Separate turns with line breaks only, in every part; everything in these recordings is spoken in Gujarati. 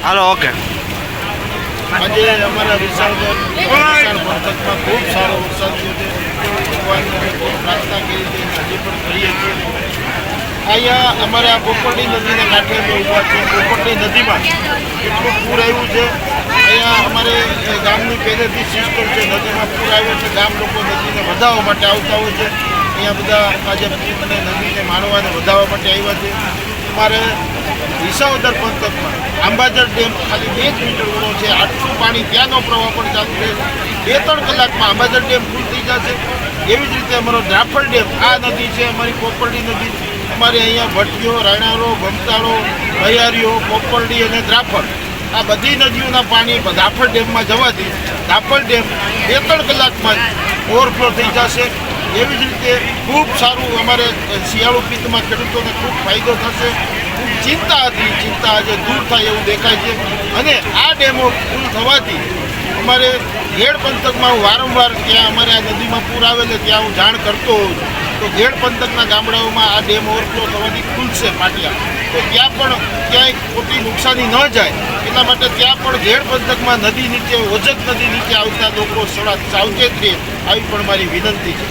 Hello okay.
આજે અમારા વિશાળ પંથકમાં ખૂબ સારો વરસાદ થયો છે. ભગવાનને ખૂબ પ્રાર્થના કરી છે, હજી પણ કરીએ છીએ. અહીંયા અમારે આ પોપરડી નદીના કાંઠે અમે ઊભા છે. પોપરડી નદીમાં એટલું પૂર આવ્યું છે. અહીંયા અમારે ગામની પહેલેથી સિસ્ટમ છે, નદીમાં પૂર આવ્યો છે, ગામ લોકો નદીને વધાવવા માટે આવતા હોય છે. અહીંયા બધા આજે અને નદીને માણવાને વધાવવા માટે આવ્યા છે. અમારે વિસાવદર પંથકમાં આંબાજર ડેમ ખાલી 2 મીટર ઊંડો છે. આટલું પાણી ત્યાંનો પ્રવાહ પણ ચાલુ રહે. 2-3 કલાકમાં આંબાજર ડેમ ફૂલ થઈ જશે. એવી જ રીતે અમારો ડ્રાફર ડેમ, આ નદી છે અમારી પોપરડી નદી. અમારે અહીંયા ભટ્ટીઓ, રાણારો, ગમતાળો, ભૈયારીઓ, પોપરડી અને દ્રાફર, આ બધી નદીઓના પાણી ડ્રાફર ડેમમાં જવાથી ડ્રાફર ડેમ 2-3 કલાકમાં ઓવરફ્લો થઈ જશે. એવી જ રીતે ખૂબ સારું અમારે શિયાળુ પિત્તમાં ખેડૂતોને ખૂબ ફાયદો થશે. ખૂબ ચિંતા હતી, ચિંતા આજે દૂર થાય એવું દેખાય છે. અને આ ડેમો ફૂલ થવાથી અમારે ઘેડ પંથકમાં હું વારંવાર ત્યાં અમારે આ નદીમાં પૂર આવેલે ત્યાં હું જાણ કરતો હોઉં છું. તો ઘેડ પંથકના ગામડાઓમાં આ ડેમ ઓવરફ્લો થવાથી ખુલશે પાટિયા, તો ત્યાં પણ ક્યાંય ખોટી નુકસાની ન જાય એટલા માટે ત્યાં પણ ઘેડ પંથકમાં નદી નીચે, ઓજત નદી નીચે આવતા લોકો સાવચેત રહે આવી પણ મારી વિનંતી છે.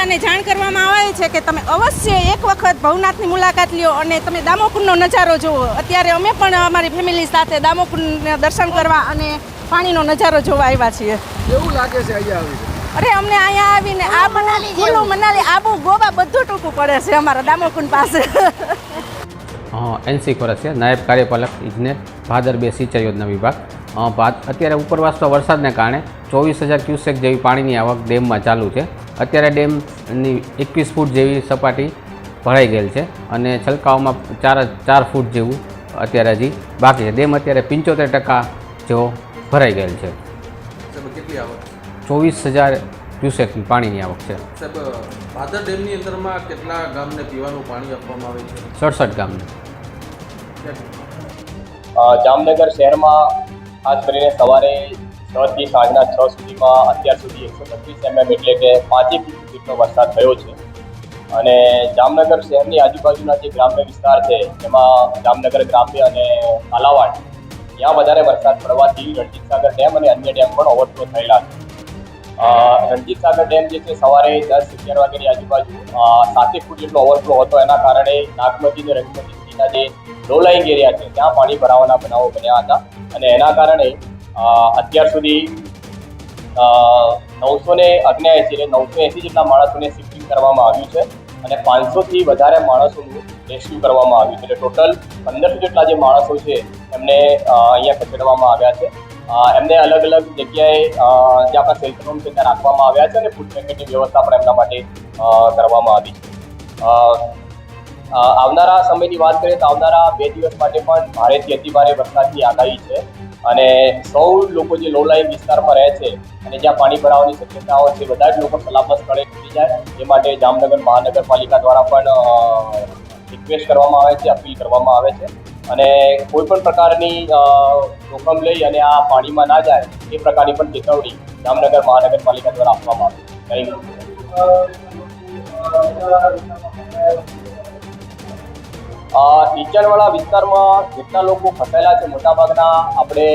જનતાને જાણ કરવામાં આવે છે કે તમે અવશ્ય એક વખત ભવનાથની મુલાકાત લ્યો અને તમે દામોકુંડનો નજારો જુઓ. અત્યારે અમે પણ અમારી ફેમિલી સાથે દામોકુંડને દર્શન કરવા અને પાણીનો નજારો જોવા આવ્યા છીએ.
કેવું લાગે છે અહીંયા આવીને?
અરે અમને અહીંયા આવીને આ મનાલી, કુલ્લુ મનાલી, આબુ, ગોવા બધું ટૂંકું પડે છે અમારા દામોકુંડ પાસે.
NC કોરસ છે, નાયબ કાર્યપાલક ઇજનેર, ભાદર 2 સિંચાઈ યોજના વિભાગ. અત્યારે ઉપરવાસનો વરસાદને કારણે 24,000 ક્યુસેક જેવી પાણીની આવક ડેમમાં ચાલુ છે. અત્યારે ડેમની 21 ફૂટ જેવી સપાટી ભરાઈ ગયેલ છે અને છલકાઓમાં 4 ફૂટ જેવું અત્યારે હજી બાકી છે. ડેમ અત્યારે 75% જેવો ભરાઈ ગયેલ છે.
કેટલી આવક?
24,000 ક્યુસેક પાણીની આવક છે.
સાહેબ, ભાદર ડેમની અંદરમાં કેટલા ગામને પીવાનું પાણી આપવામાં આવે છે?
67 ગામને.
જામનગર શહેરમાં ખાસ કરીને સવારે 6 થી સાંજના 6 સુધીમાં અત્યાર સુધી 125 mm એટલે કે 5 ફૂટ જેટલો વરસાદ થયો છે. અને જામનગર શહેરની આજુબાજુના જે ગ્રામ્ય વિસ્તાર છે એમાં જામનગર ગ્રામ્ય અને કાલાવાડ ત્યાં વધારે વરસાદ પડવાથી રણજીતસાગર ડેમ અને અન્ય ડેમ પણ ઓવરફ્લો થયેલા છે. રણજીતસાગર ડેમ જે છે સવારે 10-11 વાગ્યાની આજુબાજુ 7 ફૂટ જેટલો ઓવરફ્લો હતો. એના કારણે નાગમતી અને રંગમતી નદીના જે લો લાઇંગ એરિયા છે ત્યાં પાણી ભરાવાના બનાવો બન્યા હતા અને એના કારણે અત્યાર સુધી 980 જેટલા માણસોને શિફ્ટિંગ કરવામાં આવ્યું છે અને 500થી વધારે માણસોનું રેસ્ક્યુ કરવામાં આવ્યું છે. એટલે ટોટલ 1500 જેટલા જે માણસો છે એમને અહીંયા ખસેડવામાં આવ્યા છે. એમને અલગ અલગ જગ્યાએ જે આપણા શેલ્ટર રૂમ છે ત્યાં રાખવામાં આવ્યા છે અને ફૂડ પેકેટની વ્યવસ્થા પણ એમના માટે કરવામાં આવી છે. આવનારા સમયની વાત કરીએ તો આવનારા 2 દિવસ માટે પણ ભારેથી અતિભારે વરસાદની આગાહી છે અને સૌ લોકો જે લો લાઇંગ વિસ્તારમાં રહે છે અને જ્યાં પાણી ભરાવાની શક્યતાઓ છે બધા જ લોકો સલામત સ્થળે ખસી જાય એ માટે જામનગર મહાનગરપાલિકા દ્વારા પણ રિક્વેસ્ટ કરવામાં આવે છે, અપીલ કરવામાં આવે છે અને કોઈ પણ પ્રકારની જોખમ લઈ અને આ પાણીમાં ના જાય એ પ્રકારની પણ ચેતવણી જામનગર મહાનગરપાલિકા દ્વારા આપવામાં આવે છે. નીચાણવાળા વિસ્તારમાં જેટલા લોકો ફસાયેલા છે મોટાભાગના આપણે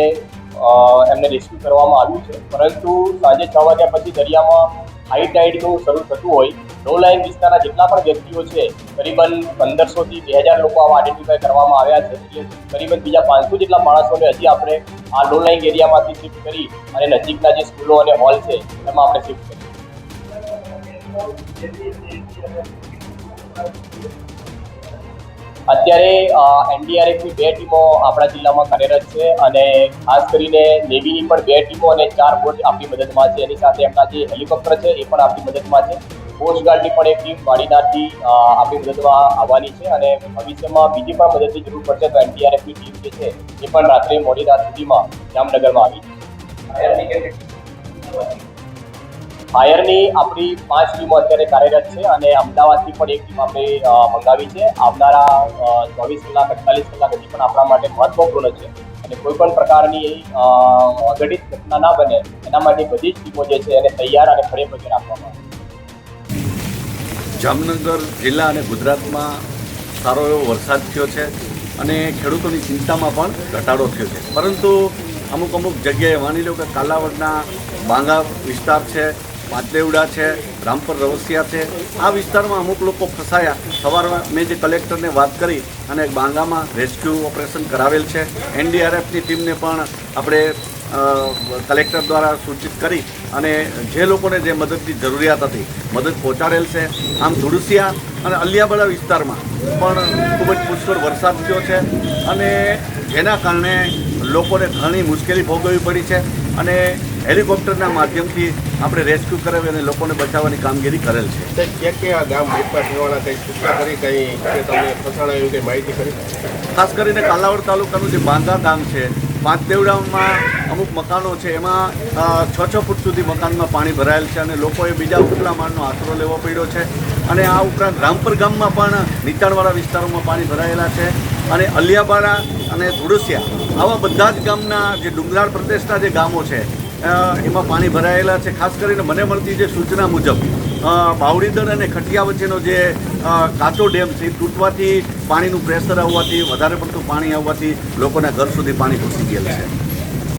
એમને રેસ્ક્યુ કરવામાં આવ્યું છે, પરંતુ સાંજે 6 વાગ્યા પછી દરિયામાં હાઈ ટાઈડનું શરૂ થતું હોય લો લાઇન વિસ્તારના જેટલા પણ વ્યક્તિઓ છે કરીબન 1500થી 2000 લોકો આવા આઈડેન્ટિફાઈ કરવામાં આવ્યા છે. કરીબન બીજા 500 જેટલા માણસોને હજી આપણે આ લો લાઇન એરિયામાંથી શિફ્ટ કરી અને નજીકના જે સ્કૂલો અને હોલ છે એમાં આપણે શિફ્ટ કરીએ. અત્યારે NDRFની 2 ટીમો આપણા જિલ્લામાં કાર્યરત છે અને ખાસ કરીને નેવીની પણ 2 ટીમો અને 4 બોટ આપણી મદદમાં છે. એની સાથે એમના જે હેલિકોપ્ટર છે એ પણ આપણી મદદમાં છે. કોસ્ટગાર્ડની પણ એક ટીમ વાડીનારથી આપણી મદદમાં આવવાની છે અને ભવિષ્યમાં બીજી પણ મદદની જરૂર પડશે તો NDRFની ટીમ જે છે એ પણ રાત્રે મોડી રાત સુધીમાં જામનગરમાં આવી છે. ફાયરની આપણી 5 ટીમો અત્યારે કાર્યરત છે અને અમદાવાદથી પણ એક ટીમ આપણે મંગાવી છે. આવનારા 24 કલાક 48 કલાક હજી પણ આપણા માટે મહત્વપૂર્ણ છે અને કોઈ પણ પ્રકારની અઘટિત ઘટના ના બને એના માટે બધી જ ટીમો જે છે એને તૈયાર અને ખડે પગે રાખવામાં આવે.
જામનગર જિલ્લા અને ગુજરાતમાં સારો એવો વરસાદ થયો છે અને ખેડૂતોની ચિંતામાં પણ ઘટાડો થયો છે, પરંતુ અમુક જગ્યાએ માની લો કે કાલાવડના બાંગા વિસ્તાર છે, પાતદેવડા છે, રામપર રવસિયા છે, આ વિસ્તારમાં અમુક લોકો ફસાયા. સવારમાં મેં જે કલેક્ટરને વાત કરી અને બાંગામાં રેસ્ક્યુ ઓપરેશન કરાવેલ છે. NDRFની ટીમને પણ આપણે કલેક્ટર દ્વારા સૂચિત કરી અને જે લોકોને જે મદદની જરૂરિયાત હતી મદદ પહોંચાડેલ છે. આમ ધુડસિયા અને અલિયાવાડા વિસ્તારમાં પણ ખૂબ જ પુષ્કળ વરસાદ થયો છે અને જેના કારણે લોકોને ઘણી મુશ્કેલી ભોગવવી પડી છે અને હેલિકોપ્ટરના માધ્યમથી આપણે રેસ્ક્યુ કરાવી અને લોકોને બચાવવાની કામગીરી કરેલ છે.
ક્યાં ગામ વેપારીવાળા કંઈ સૂચના કરી કંઈ તમને ફસાણા એવી કંઈ માહિતી કરી?
ખાસ કરીને કાલાવડ તાલુકાનું જે બાંધા ગામ છે, પાંચદેવડામાં અમુક મકાનો છે એમાં 6 ફૂટ સુધી મકાનમાં પાણી ભરાયેલ છે અને લોકોએ બીજા ઉપલા માળનો આશરો લેવો પડ્યો છે. અને આ ઉપરાંત રામપર ગામમાં પણ નીચાણવાળા વિસ્તારોમાં પાણી ભરાયેલા છે અને અલિયાવાડા અને ધુડસિયા આવા બધા જ ગામના જે ડુંગરાળ પ્રદેશના જે ગામો છે એમાં પાણી ભરાયેલા છે. ખાસ કરીને મને મળતી જે સૂચના મુજબ બાવડીદર અને ખટિયા વચ્ચેનો જે કાચો ડેમ છે તૂટવાથી પાણીનું પ્રેશર આવવાથી વધારે પડતું પાણી આવવાથી લોકોના ઘર સુધી પાણી ઘૂસી ગયેલું છે.